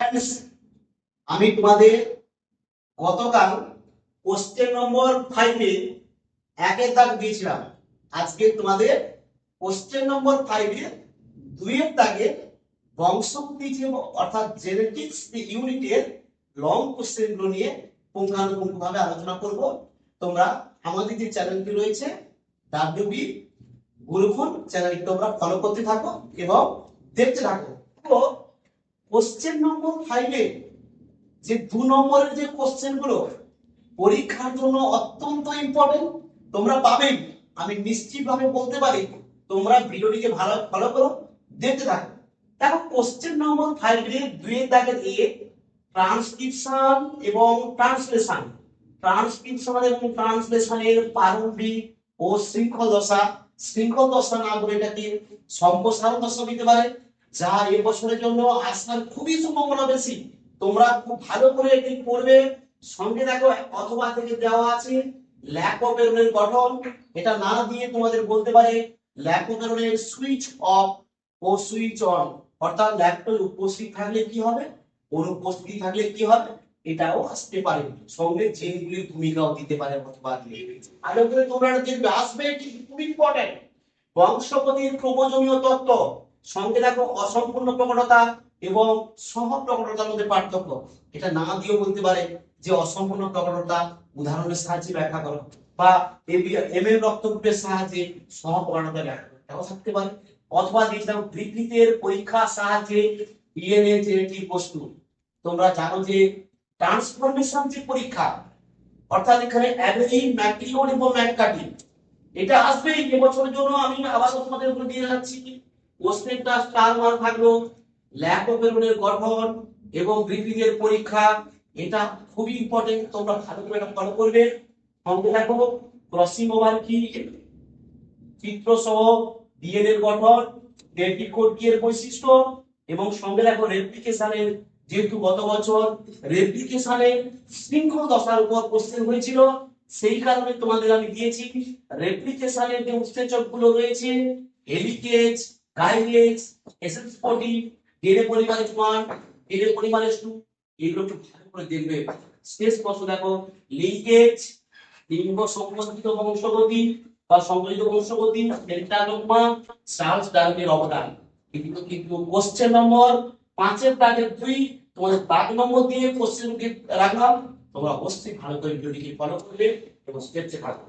Friends, আমি তোমাদের গতকাল কোশ্চেন নম্বর 5 এ একের দাগ দিয়েছিলাম। আজকে তোমাদের কোশ্চেন নম্বর 5 এ 2 এর দাগে বংশগতি অর্থাৎ জেনেটিক্স ইউনিটের লং কোশ্চেন গুলো নিয়ে পুঙ্খানুপুঙ্খভাবে আলোচনা করব। তোমরা আমাদের যে চ্যানেলটি রয়েছে ডাব্লিউবি গুরুকুল চ্যানেলটি তোমরা ফলো করতে থাকো এবং দেখতে থাকো। তো কোশ্চেন নম্বর 5 এ যে 2 নম্বরের যে কোশ্চেন গুলো পরীক্ষার জন্য অত্যন্ত ইম্পর্টেন্ট, তোমরা পাবেই, আমি নিশ্চিতভাবে বলতে পারি। তোমরা ভিডিওটিকে ভালো ফলো করো, দেখতে থাকো। দেখো কোশ্চেন নম্বর 5 এর 2 এর দাগে দিয়ে ট্রান্সক্রিপশন এবং ট্রান্সলেশন, ট্রান্সক্রিপশন এবং ট্রান্সলেশনের প্রারম্ভিক ও শৃঙ্খল দশা না বলে এটাকে সম্প্রসারণ দশা দিতে পারে, যা এবছরের জন্য আসার খুবই সম্ভাবনা বেশি। তোমরা খুব ভালো করে এটি পড়বে। সঙ্গে দেখো অথবা থেকে দেওয়া আছে ল্যাকোপেরনের গঠন, এটা না দিয়ে তোমাদের বলতে পারে ল্যাকোপেরনের সুইচ অফ ও সুইচ অন, অর্থাৎ ল্যাকটোজ উপস্থিত থাকলে কি হবে, অনুপস্থিত থাকলে কি হবে, এটাও আসতে পারে। সঙ্গে জিনগুলির ভূমিকাও দিতে পারে অথবা দিয়ে। আরো করে তোমরা দেখবে আসবে, এটি খুব ইম্পর্টেন্ট। বংশগতির ক্রোমোজোমীয় তত্ত্ব, সঙ্গে দেখো অসম্পূর্ণ প্রকটতা এবং সহ প্রকটতার মধ্যে পার্থক্য, এটা না দিয়েও বলতে পারে যে অসম্পূর্ণ প্রকটতা উদাহরণের সাহায্যে ব্যাখ্যা করো, বা এমএল রক্তগ্রুপের সাহায্যে সহ প্রকটতা ব্যাখ্যা করো, এটাও থাকতে পারে। অথবা দেখলাম বৃদ্ধিতের পরীক্ষার সাহায্যে ডিএনএ জেনেটিক বস্তু, তোমরা জানো যে ট্রান্সফরমেশন যে পরীক্ষা, অর্থাৎ এখানে অ্যাবেলি ম্যাক্লিওড এবং ম্যাককার্টি, এটা আসবে এবছরের জন্য। আমি আবার তোমাদের উপর দিয়ে যাচ্ছি, কোশ্চেনটা স্টার মান থাকলো ল্যাকোপেরনের গঠন এবং বৃদ্ধিদের পরীক্ষা, এটা খুবই ইম্পর্টেন্ট, তোমরা ভালো করে এটা ফলো করবে। সঙ্গে দেখো ক্রসিং ওভার কি, চিত্র সহ ডিএনএ এর গঠন, জেনেটিক কোড কি এর বৈশিষ্ট্য, এবং সঙ্গে দেখো রেপ্লিকেশনের, যেহেতু গত বছর রেপ্লিকেশনের শৃঙ্খল দশার উপর কোশ্চেন হয়েছিল, সেই কারণে তোমাদের আমি দিয়েছি রেপ্লিকেশনের যে উৎসেচক গুলো রয়েছে হেলিকেজ, গাইলেজ, এসএস40, ডিএনএ পলিমারেজ 1, ডিএনএ পলিমারেজ 2, এগুলো একটু ভালো করে দেখবে। শেষ প্রশ্ন দেখো লিঙ্কেজ, লিঙ্গ সম্বন্ধিত বংশগতি বা সংযোজিত বংশগতি, পেন্টাডগমা, চার্লস ডারউইনের অবদান, এগুলো কিন্তু কোশ্চেন নম্বর 5 এর দাগের 2 তোমাদের দাগ নম্বর দিয়ে কোশ্চেন রাখলাম। তোমরা অবশ্যই ভালো করে ভিডিওটিকে ফলো করবে এবং স্টেপে থাকবে।